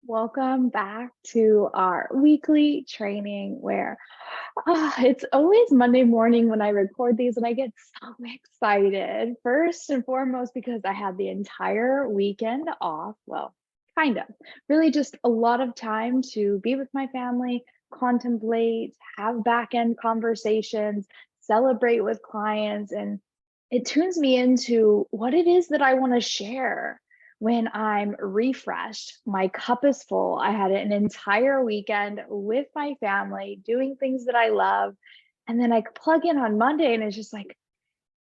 Welcome back to our weekly training where it's always Monday morning when I record these and I get so excited. First and foremost, because I had the entire weekend off. Well, kind of, really just a lot of time to be with my family, contemplate, have back end conversations, celebrate with clients, and it tunes me into what it is that I want to share when I'm refreshed. My cup is full. I had an entire weekend with my family doing things that I love. And then I plug in on Monday and it's just like,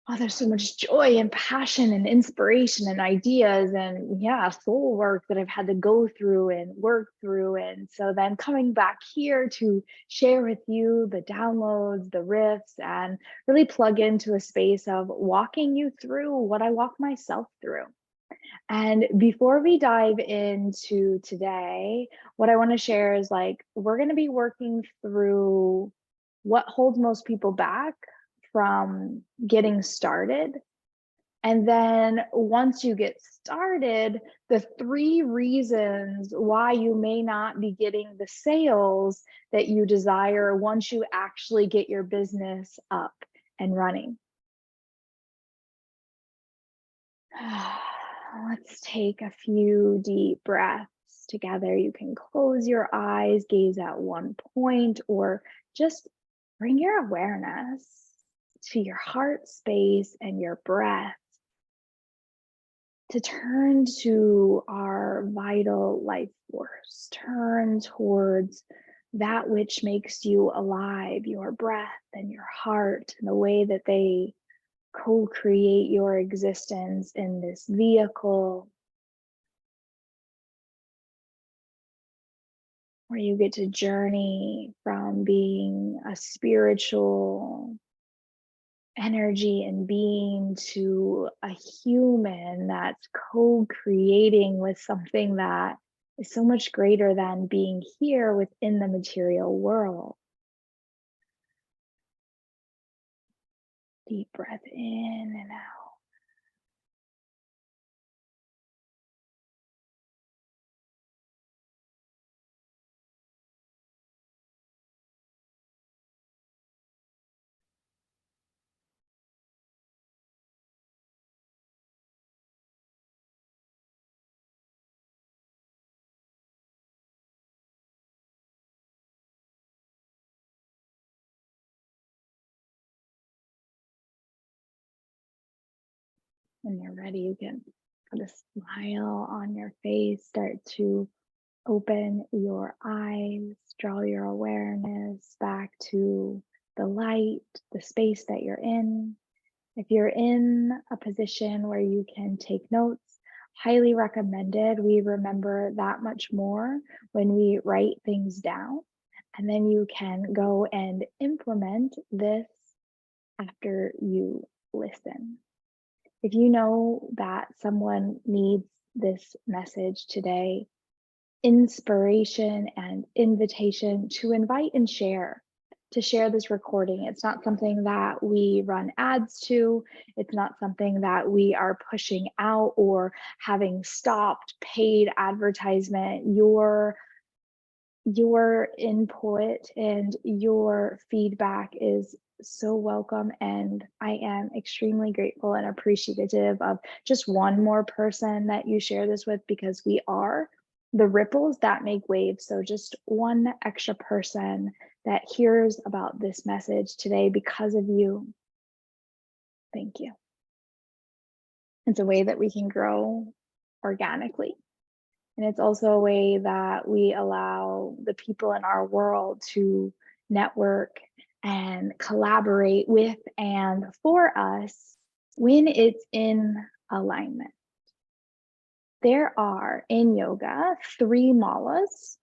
oh, there's so much joy and passion and inspiration and ideas and soul work that I've had to go through and work through. And so then coming back here to share with you the downloads, the riffs, and really plug into a space of walking you through what I walk myself through. And before we dive into today, what I want to share is we're going to be working through what holds most people back from getting started. And then once you get started, the 3 reasons why you may not be getting the sales that you desire once you actually get your business up and running. Let's take a few deep breaths together. You can close your eyes, gaze at one point, or just bring your awareness to your heart space and your breath to turn to our vital life force, turn towards that which makes you alive, your breath and your heart, and the way that they co-create your existence in this vehicle where you get to journey from being a spiritual energy and being to a human that's co-creating with something that is so much greater than being here within the material world. Deep breath in and out. When you're ready, you can put a smile on your face, start to open your eyes, draw your awareness back to the light, the space that you're in. If you're in a position where you can take notes, highly recommended. We remember that much more when we write things down. And then you can go and implement this after you listen. If you know that someone needs this message today, inspiration and invitation to invite and share, to share this recording. It's not something that we run ads to. It's not something that we are pushing out or having stopped paid advertisement. Your input and your feedback is so welcome, and I am extremely grateful and appreciative of just one more person that you share this with, because we are the ripples that make waves. So just one extra person that hears about this message today because of you. Thank you. It's a way that we can grow organically. And it's also a way that we allow the people in our world to network and collaborate with and for us when it's in alignment. There are in yoga 3 malas.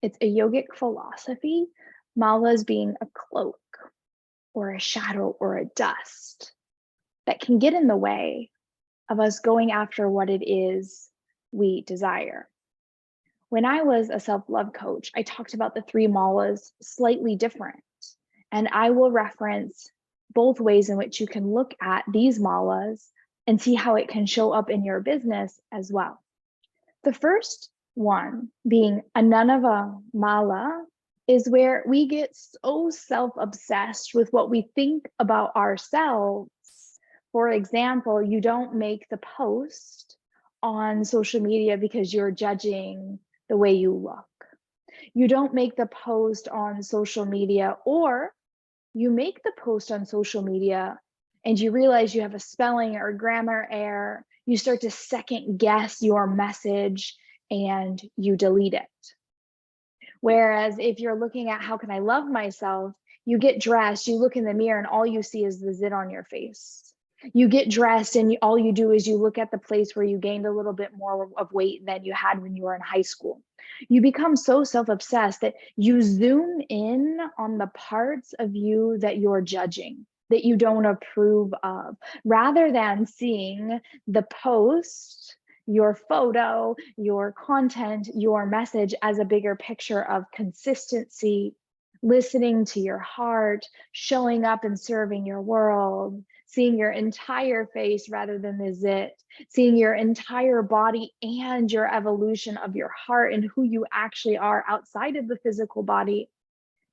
It's a yogic philosophy, malas being a cloak or a shadow or a dust that can get in the way of us going after what it is we desire. When I was a self-love coach, I talked about the 3 malas slightly different. And I will reference both ways in which you can look at these malas and see how it can show up in your business as well. The first One being Ananava Mala is where we get so self-obsessed with what we think about ourselves. For example, you don't make the post on social media because you're judging the way you look. You don't make the post on social media, or you make the post on social media and you realize you have a spelling or grammar error. You start to second guess your message and you delete it. Whereas if you're looking at how can I love myself, you get dressed, you look in the mirror and all you see is the zit on your face. You get dressed and all you do is you look at the place where you gained a little bit more of weight than you had when you were in high school. You become so self-obsessed that you zoom in on the parts of you that you're judging, that you don't approve of, rather than seeing the post, your photo, your content, your message as a bigger picture of consistency, listening to your heart, showing up and serving your world, seeing your entire face rather than the zit, seeing your entire body and your evolution of your heart and who you actually are outside of the physical body.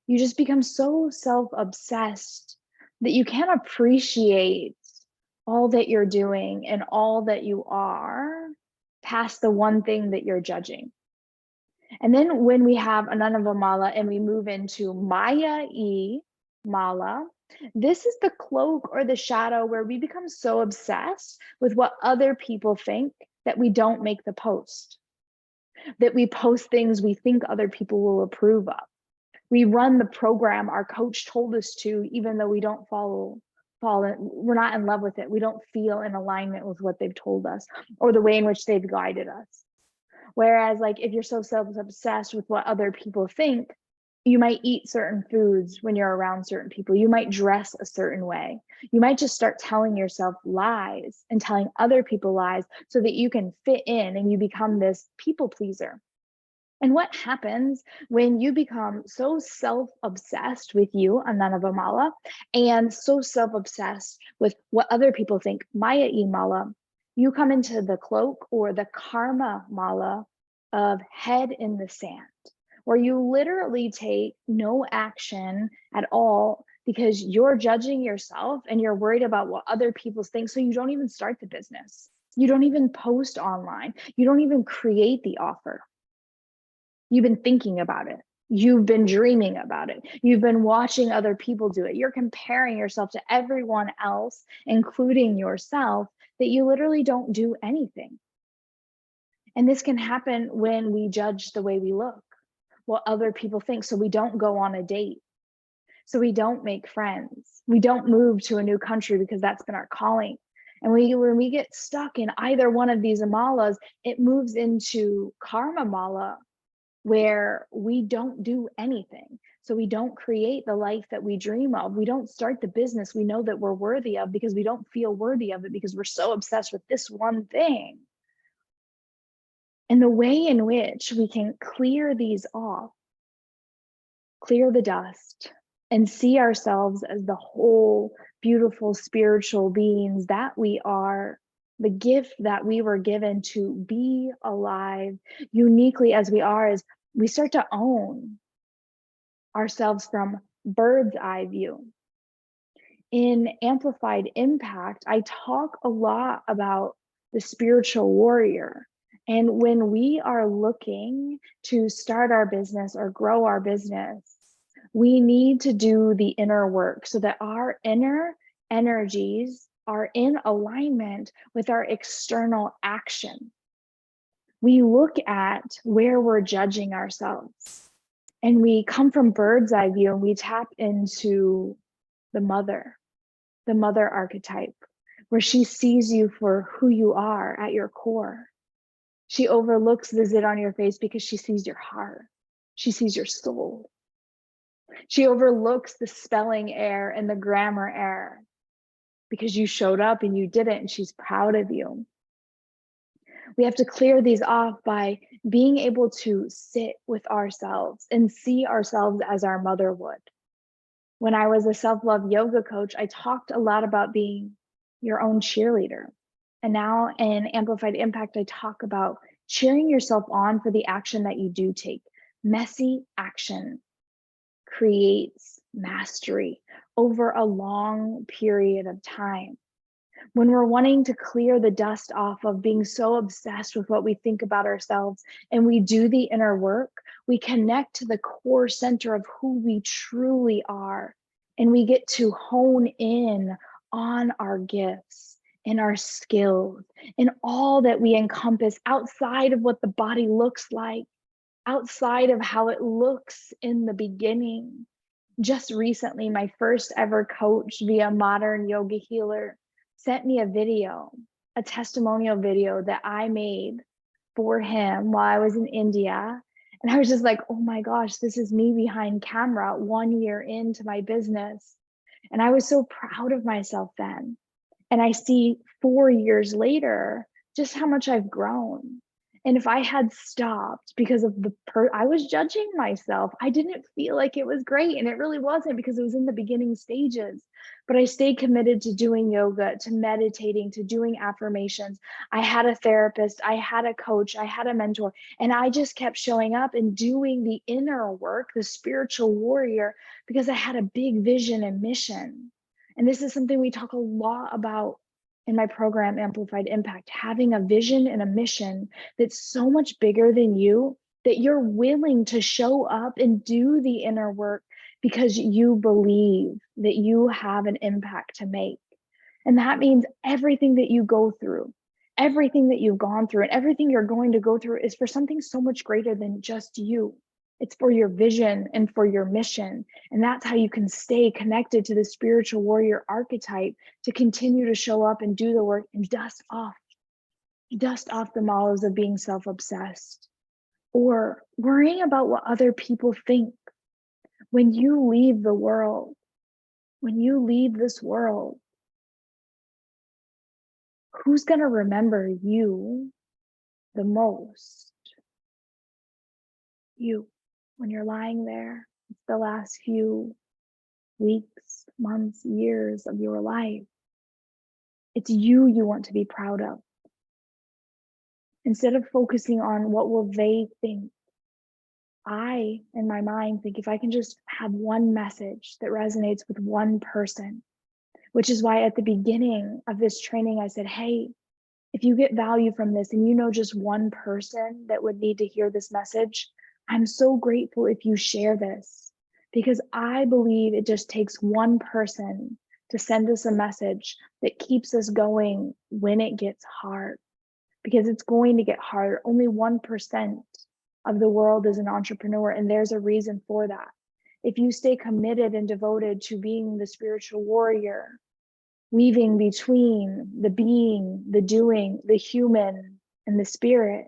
You just become so self-obsessed that you can't appreciate all that you're doing and all that you are past the one thing that you're judging. And then when we have Ananava Mala and we move into Maya E Mala, this is the cloak or the shadow where we become so obsessed with what other people think that we don't make the post, that we post things we think other people will approve of. We run the program our coach told us to, even though we don't we're not in love with it. We don't feel in alignment with what they've told us or the way in which they've guided us. Whereas like if you're so self-obsessed with what other people think, you might eat certain foods when you're around certain people. You might dress a certain way. You might just start telling yourself lies and telling other people lies so that you can fit in and you become this people pleaser. And what happens when you become so self-obsessed with you, Ananava Mala, and so self-obsessed with what other people think, Maya E Mala, you come into the cloak or the karma mala of head in the sand, where you literally take no action at all because you're judging yourself and you're worried about what other people think. So you don't even start the business. You don't even post online. You don't even create the offer. You've been thinking about it. You've been dreaming about it. You've been watching other people do it. You're comparing yourself to everyone else, including yourself, that you literally don't do anything. And this can happen when we judge the way we look, what other people think. So we don't go on a date. So we don't make friends. We don't move to a new country because that's been our calling. And when we get stuck in either one of these amalas, it moves into karma mala, where we don't do anything. So we don't create the life that we dream of. We don't start the business we know that we're worthy of because we don't feel worthy of it because we're so obsessed with this one thing. And the way in which we can clear these off, clear the dust, and see ourselves as the whole beautiful spiritual beings that we are, the gift that we were given to be alive uniquely as we are, is we start to own ourselves from bird's eye view. In Amplified Impact, I talk a lot about the spiritual warrior. And when we are looking to start our business or grow our business, we need to do the inner work so that our inner energies are in alignment with our external action. We look at where we're judging ourselves and we come from bird's eye view and we tap into the mother archetype, where she sees you for who you are at your core. She overlooks the zit on your face because she sees your heart. She sees your soul. She overlooks the spelling error and the grammar error because you showed up and you did it and she's proud of you. We have to clear these off by being able to sit with ourselves and see ourselves as our mother would. When I was a self-love yoga coach, I talked a lot about being your own cheerleader. And now in Amplified Impact, I talk about cheering yourself on for the action that you do take. Messy action creates mastery over a long period of time. When we're wanting to clear the dust off of being so obsessed with what we think about ourselves and we do the inner work, we connect to the core center of who we truly are. And we get to hone in on our gifts and our skills and all that we encompass outside of what the body looks like, outside of how it looks in the beginning. Just recently, my first ever coach via Modern Yoga Healer sent me a video, a testimonial video that I made for him while I was in India. And I was just like, oh my gosh, this is me behind camera 1 year into my business. And I was so proud of myself then. And I see 4 years later just how much I've grown. And if I had stopped because of I was judging myself, I didn't feel like it was great. And it really wasn't, because it was in the beginning stages. But I stayed committed to doing yoga, to meditating, to doing affirmations. I had a therapist, I had a coach, I had a mentor, and I just kept showing up and doing the inner work, the spiritual warrior, because I had a big vision and mission. And this is something we talk a lot about in my program, Amplified Impact, having a vision and a mission that's so much bigger than you, that you're willing to show up and do the inner work because you believe that you have an impact to make. And that means everything that you go through, everything that you've gone through, and everything you're going to go through is for something so much greater than just you. It's for your vision and for your mission. And that's how you can stay connected to the spiritual warrior archetype, to continue to show up and do the work and dust off the mallows of being self-obsessed or worrying about what other people think. When you leave the world, when you leave this world, who's going to remember you the most? You. When you're lying there, it's the last few weeks, months, years of your life. It's you want to be proud of. Instead of focusing on what will they think, I, in my mind, think if I can just have one message that resonates with one person, which is why at the beginning of this training, I said, hey, if you get value from this and you know just one person that would need to hear this message, I'm so grateful if you share this, because I believe it just takes one person to send us a message that keeps us going when it gets hard, because it's going to get harder. Only 1% of the world is an entrepreneur, and there's a reason for that. If you stay committed and devoted to being the spiritual warrior, weaving between the being, the doing, the human, and the spirit,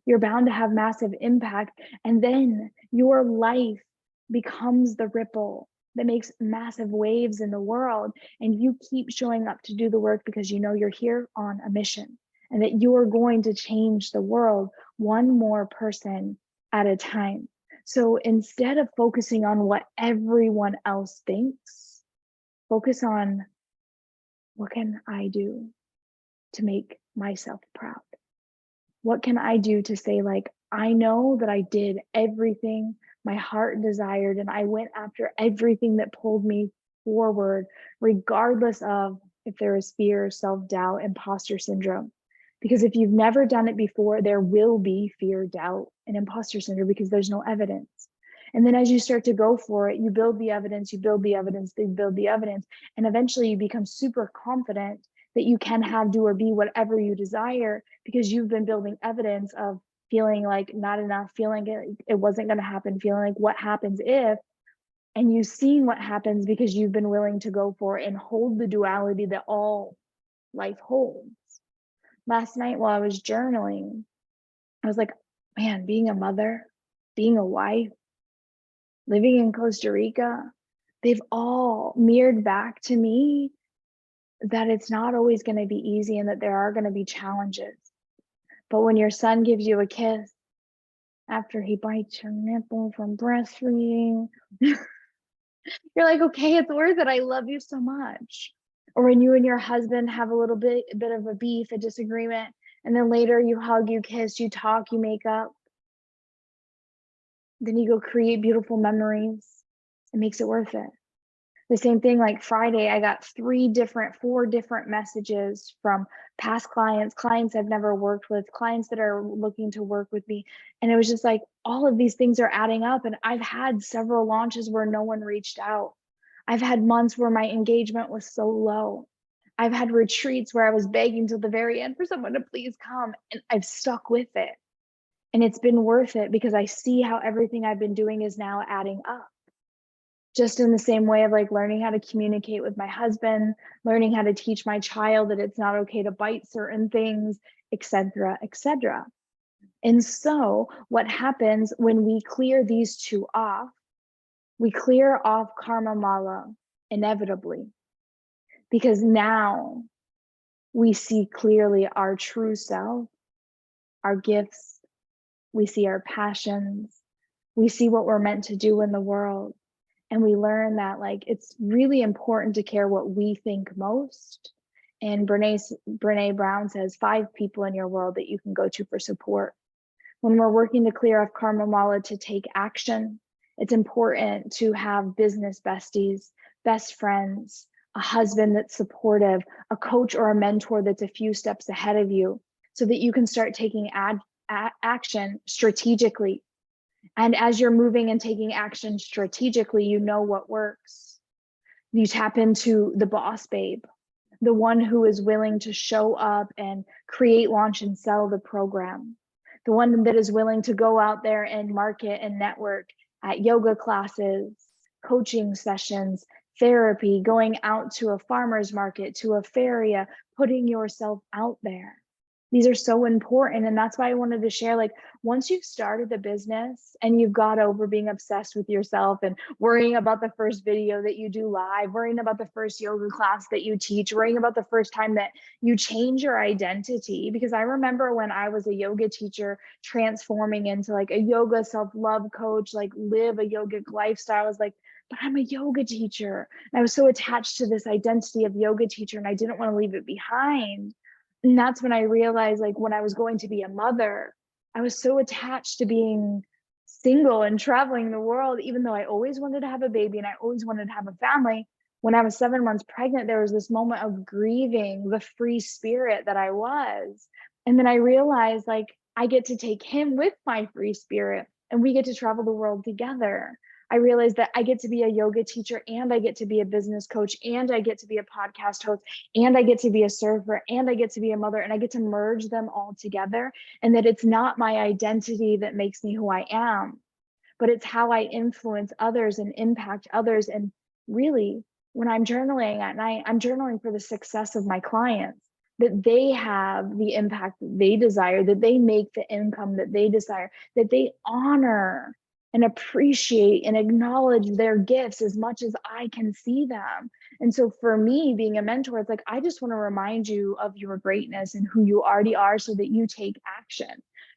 you're bound to have massive impact. And then your life becomes the ripple that makes massive waves in the world. And you keep showing up to do the work because you know you're here on a mission and that you are going to change the world one more person at a time. So instead of focusing on what everyone else thinks, focus on what can I do to make myself proud? What can I do to say, like, I know that I did everything my heart desired and I went after everything that pulled me forward, regardless of if there is fear, self-doubt, imposter syndrome. Because if you've never done it before, there will be fear, doubt, and imposter syndrome because there's no evidence. And then as you start to go for it, you build the evidence, you build the evidence, you build the evidence, and eventually you become super confident that you can have, do, or be whatever you desire because you've been building evidence of feeling like not enough, feeling it wasn't going to happen, feeling like what happens if, and you've seen what happens because you've been willing to go for it and hold the duality that all life holds. Last night while I was journaling, I was like, man, being a mother, being a wife, living in Costa Rica, they've all mirrored back to me that it's not always going to be easy and that there are going to be challenges. But when your son gives you a kiss after he bites your nipple from breastfeeding, you're like, okay, it's worth it. I love you so much. Or when you and your husband have a little bit of a beef, a disagreement, And then later you hug, you kiss, you talk, you make up. Then you go create beautiful memories. It makes it worth it. The same thing, like Friday, I got 4 different messages from past clients I've never worked with, clients that are looking to work with me. And it was just like, all of these things are adding up. And I've had several launches where no one reached out. I've had months where my engagement was so low. I've had retreats where I was begging till the very end for someone to please come, and I've stuck with it. And it's been worth it because I see how everything I've been doing is now adding up. Just in the same way of like learning how to communicate with my husband, learning how to teach my child that it's not okay to bite certain things, etc., etc. And so what happens when we clear these 2 off, we clear off karma mala inevitably, because now we see clearly our true self, our gifts, we see our passions, we see what we're meant to do in the world. And we learn that it's really important to care what we think most. And Brene Brown says 5 people in your world that you can go to for support. When we're working to clear off karma mala to take action, it's important to have business besties, best friends, a husband that's supportive, a coach or a mentor that's a few steps ahead of you, so that you can start taking action strategically. And as you're moving and taking action strategically, you know what works. You tap into the boss babe, the one who is willing to show up and create, launch, and sell the program, the one that is willing to go out there and market and network at yoga classes, coaching sessions, therapy, going out to a farmer's market, to a feria, putting yourself out there. These are so important. And that's why I wanted to share, like, once you've started the business and you've got over being obsessed with yourself and worrying about the first video that you do live, worrying about the first yoga class that you teach, worrying about the first time that you change your identity. Because I remember when I was a yoga teacher transforming into like a yoga self-love coach, like live a yogic lifestyle, I was like, but I'm a yoga teacher. And I was so attached to this identity of yoga teacher, and I didn't want to leave it behind. And that's when I realized, like, when I was going to be a mother, I was so attached to being single and traveling the world, even though I always wanted to have a baby and I always wanted to have a family. When I was 7 months pregnant, there was this moment of grieving the free spirit that I was. And then I realized, like, I get to take him with my free spirit and we get to travel the world together. I realized that I get to be a yoga teacher and I get to be a business coach and I get to be a podcast host and I get to be a surfer and I get to be a mother, and I get to merge them all together. And that it's not my identity that makes me who I am, but it's how I influence others and impact others. And really, when I'm journaling at night, I'm journaling for the success of my clients, that they have the impact that they desire, that they make the income that they desire, that they honor and appreciate and acknowledge their gifts as much as I can see them. And so for me, being a mentor, it's like, I just want to remind you of your greatness and who you already are so that you take action,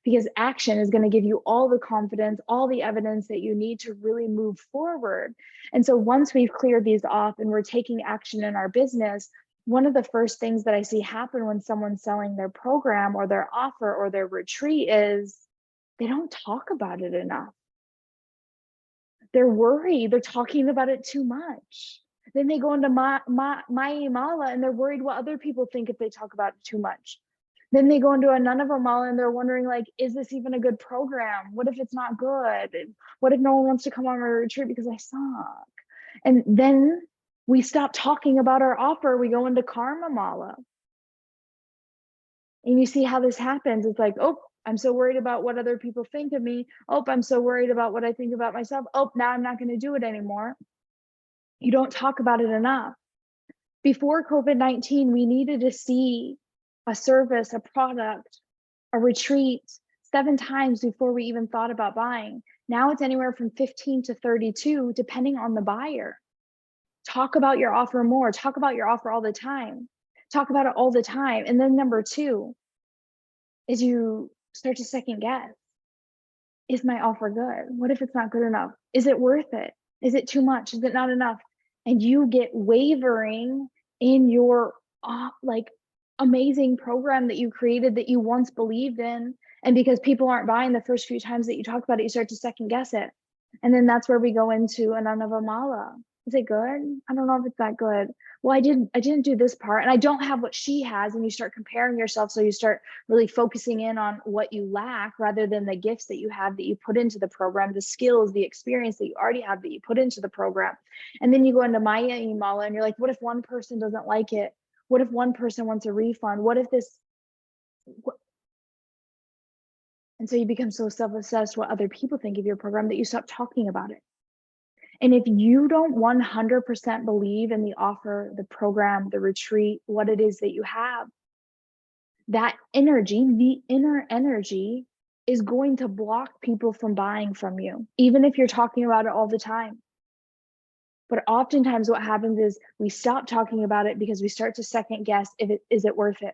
because action is going to give you all the confidence, all the evidence that you need to really move forward. And so once we've cleared these off and we're taking action in our business, one of the first things that I see happen when someone's selling their program or their offer or their retreat is they don't talk about it enough. They're worried, they're talking about it too much. Then they go into my mala and they're worried what other people think if they talk about it too much. Then they go into a Nanava mala and they're wondering, like, is this even a good program? What if it's not good? What if no one wants to come on my retreat because I suck? And then we stop talking about our offer. We go into karma mala. And you see how this happens. It's like, oh, I'm so worried about what other people think of me. Oh, I'm so worried about what I think about myself. Oh, now I'm not going to do it anymore. You don't talk about it enough. Before COVID-19, we needed to see a service, a product, a retreat 7 times before we even thought about buying. Now it's anywhere from 15 to 32, depending on the buyer. Talk about your offer more. Talk about your offer all the time. Talk about it all the time. And then number 2 is you start to second guess. Is my offer good? What if it's not good enough? Is it worth it? Is it too much? Is it not enough? And you get wavering in your amazing program that you created that you once believed in. And because people aren't buying the first few times that you talk about it, you start to second guess it. And then that's where we go into an Anavamala. Is it good? I don't know if it's that good. Well, I didn't do this part and I don't have what she has. And you start comparing yourself. So you start really focusing in on what you lack rather than the gifts that you have that you put into the program, the skills, the experience that you already have that you put into the program. And then you go into Maya and Mala and you're like, what if one person doesn't like it? What if one person wants a refund? What if this? And so you become so self-obsessed what other people think of your program that you stop talking about it. And if you don't 100% believe in the offer, the program, the retreat, what it is that you have, that energy, the inner energy, is going to block people from buying from you, even if you're talking about it all the time. But oftentimes what happens is we stop talking about it because we start to second guess if it is it worth it.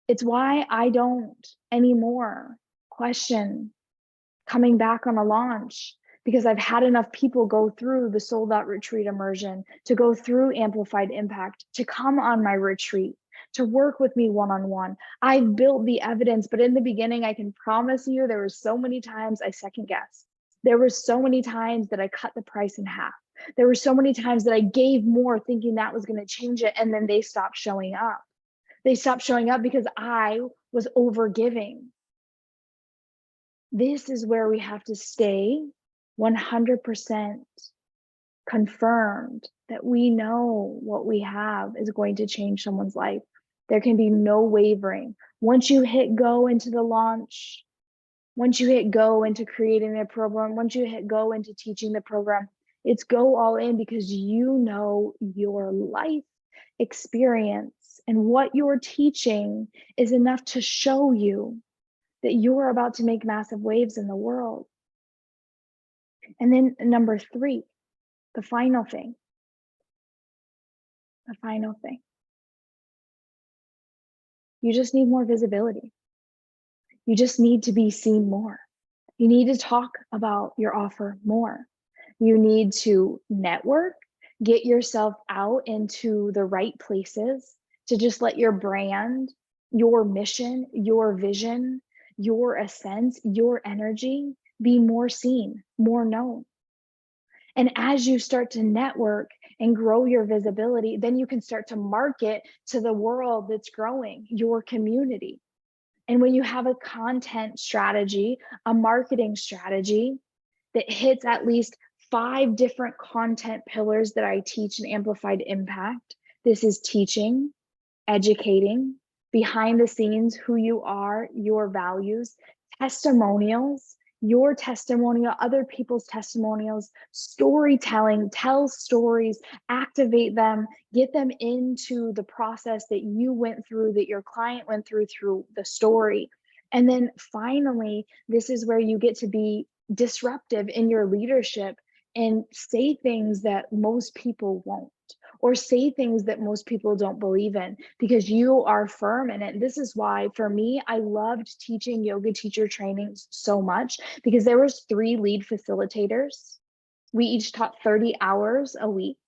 It's why I don't anymore question coming back on a launch, because I've had enough people go through the sold out retreat immersion, to go through amplified impact, to come on my retreat, to work with me one-on-one. I've built the evidence, but in the beginning, I can promise you there were so many times I second guessed. There were so many times that I cut the price in half. There were so many times that I gave more thinking that was going to change it, and then they stopped showing up. They stopped showing up because I was over giving. This is where we have to stay 100% confirmed that we know what we have is going to change someone's life. There can be no wavering. Once you hit go into the launch, once you hit go into creating the program, once you hit go into teaching the program, it's go all in, because you know your life experience and what you're teaching is enough to show you that you're about to make massive waves in the world. And then number 3, the final thing, you just need more visibility. You just need to be seen more. You need to talk about your offer more. You need to network, get yourself out into the right places to just let your brand, your mission, your vision, your essence, your energy be more seen, more known. And as you start to network and grow your visibility, then you can start to market to the world that's growing, your community. And when you have a content strategy, a marketing strategy that hits at least 5 different content pillars that I teach in Amplified Impact, this is teaching, educating, behind the scenes, who you are, your values, testimonials, your testimonial, other people's testimonials, storytelling, tell stories, activate them, get them into the process that you went through, that your client went through the story. And then finally, this is where you get to be disruptive in your leadership and say things that most people won't, or say things that most people don't believe in, because you are firm in it. This is why, for me, I loved teaching yoga teacher trainings so much, because there was 3 lead facilitators. We each taught 30 hours a week,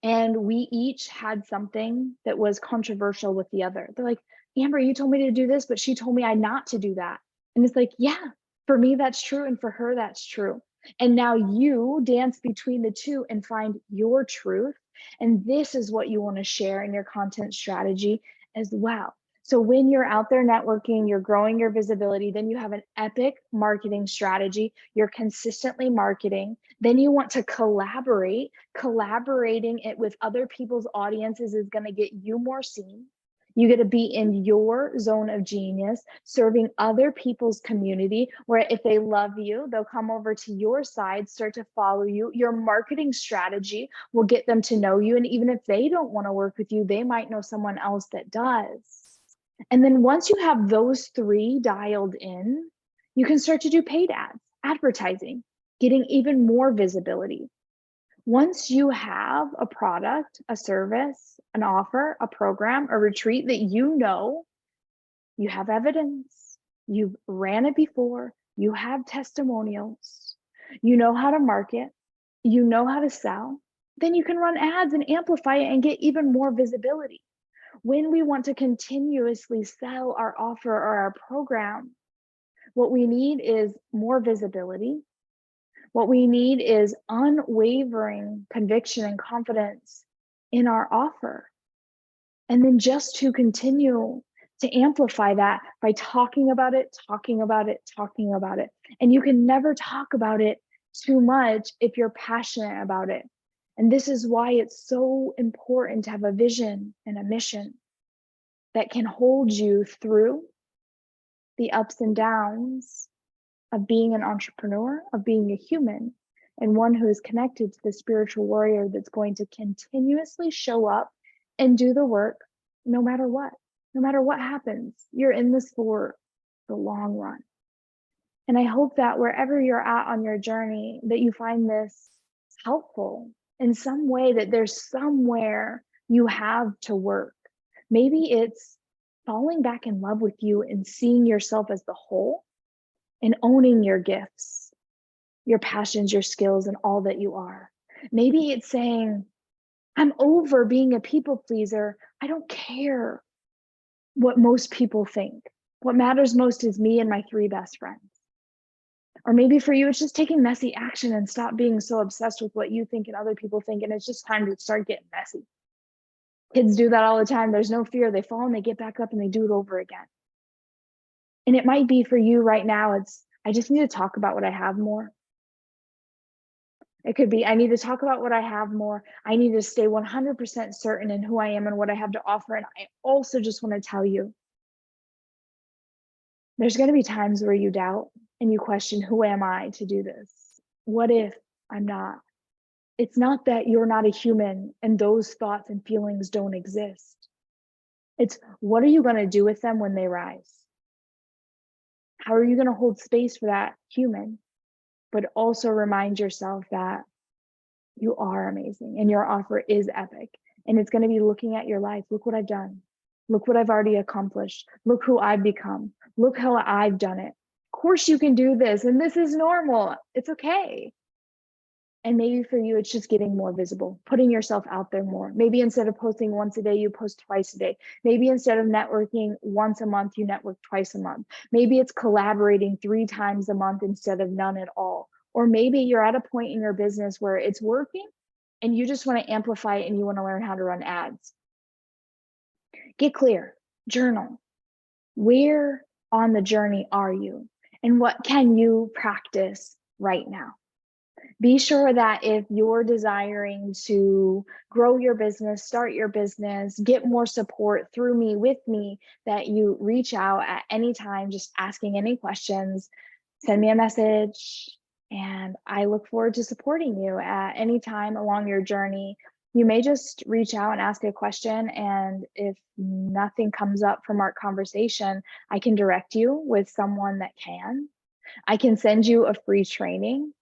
and we each had something that was controversial with the other. They're like, Amber, you told me to do this, but she told me not to do that. And it's like, yeah, for me, that's true. And for her, that's true. And now you dance between the two and find your truth. And this is what you want to share in your content strategy as well. So when you're out there networking, you're growing your visibility, then you have an epic marketing strategy, you're consistently marketing, then you want to collaborate. Collaborating it with other people's audiences is going to get you more seen. You get to be in your zone of genius, serving other people's community, where if they love you, they'll come over to your side, start to follow you. Your marketing strategy will get them to know you. And even if they don't want to work with you, they might know someone else that does. And then once you have those 3 dialed in, you can start to do paid ads, advertising, getting even more visibility. Once you have a product, a service, an offer, a program, a retreat that you know, you have evidence, you've ran it before, you have testimonials, you know how to market, you know how to sell, then you can run ads and amplify it and get even more visibility. When we want to continuously sell our offer or our program, what we need is more visibility. What we need is unwavering conviction and confidence in our offer. And then just to continue to amplify that by talking about it, talking about it, talking about it. And you can never talk about it too much if you're passionate about it. And this is why it's so important to have a vision and a mission that can hold you through the ups and downs of being an entrepreneur, of being a human, and one who is connected to the spiritual warrior that's going to continuously show up and do the work no matter what. No matter what happens, you're in this for the long run. And I hope that wherever you're at on your journey, that you find this helpful in some way, that there's somewhere you have to work. Maybe it's falling back in love with you and seeing yourself as the whole and owning your gifts, your passions, your skills, and all that you are. Maybe it's saying, I'm over being a people pleaser. I don't care what most people think. What matters most is me and my 3 best friends. Or maybe for you, it's just taking messy action and stop being so obsessed with what you think and other people think. And it's just time to start getting messy. Kids do that all the time. There's no fear. They fall and they get back up and they do it over again. And it might be for you right now, it's, I just need to talk about what I have more. It could be, I need to talk about what I have more. I need to stay 100% certain in who I am and what I have to offer. And I also just want to tell you, there's going to be times where you doubt and you question, who am I to do this? What if I'm not? It's not that you're not a human and those thoughts and feelings don't exist. It's, what are you going to do with them when they rise? How are you going to hold space for that human, but also remind yourself that you are amazing and your offer is epic. And it's going to be looking at your life. Look what I've done. Look what I've already accomplished. Look who I've become. Look how I've done it. Of course you can do this. And this is normal. It's okay. And maybe for you, it's just getting more visible, putting yourself out there more. Maybe instead of posting once a day, you post twice a day. Maybe instead of networking once a month, you network twice a month. Maybe it's collaborating 3 times a month instead of none at all. Or maybe you're at a point in your business where it's working and you just want to amplify it and you want to learn how to run ads. Get clear, journal. Where on the journey are you? And what can you practice right now? Be sure that if you're desiring to grow your business, start your business, get more support through me, with me, that you reach out at any time, just asking any questions, send me a message, and I look forward to supporting you at any time along your journey. You may just reach out and ask a question, and if nothing comes up from our conversation, I can direct you with someone that can. I can send you a free training,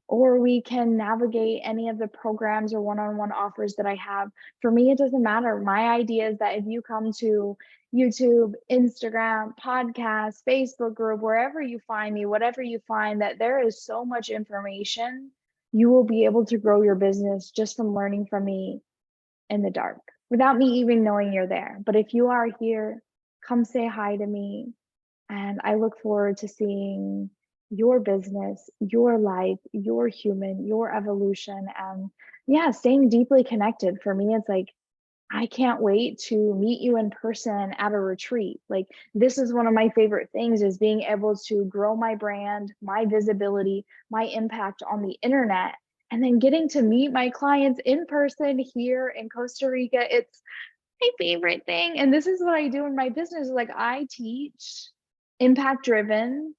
or we can navigate any of the programs or one-on-one offers that I have. For me, it doesn't matter. My idea is that if you come to YouTube, Instagram, podcast, Facebook group, wherever you find me, whatever you find, that there is so much information, you will be able to grow your business just from learning from me in the dark without me even knowing you're there. But if you are here, come say hi to me. And I look forward to seeing your business, your life, your human, your evolution, and yeah, staying deeply connected. For me, it's like, I can't wait to meet you in person at a retreat. Like, this is one of my favorite things, is being able to grow my brand, my visibility, my impact on the internet, and then getting to meet my clients in person here in Costa Rica. It's my favorite thing. And this is what I do in my business. Like, I teach impact driven,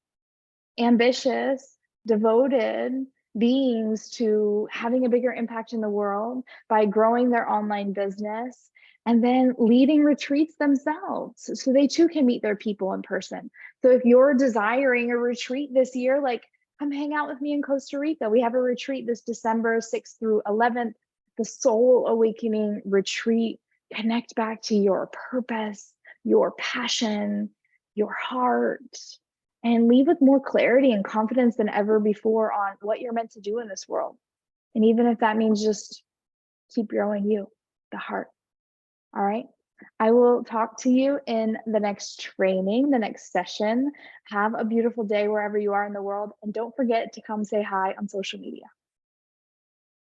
ambitious, devoted beings to having a bigger impact in the world by growing their online business and then leading retreats themselves so they too can meet their people in person. So if you're desiring a retreat this year, like, come hang out with me in Costa Rica. We have a retreat this December 6th through 11th, the Soul Awakening Retreat. Connect back to your purpose, your passion, your heart, and leave with more clarity and confidence than ever before on what you're meant to do in this world. And even if that means just keep growing you, the heart. All right. I will talk to you in the next training, the next session. Have a beautiful day wherever you are in the world, and don't forget to come say hi on social media.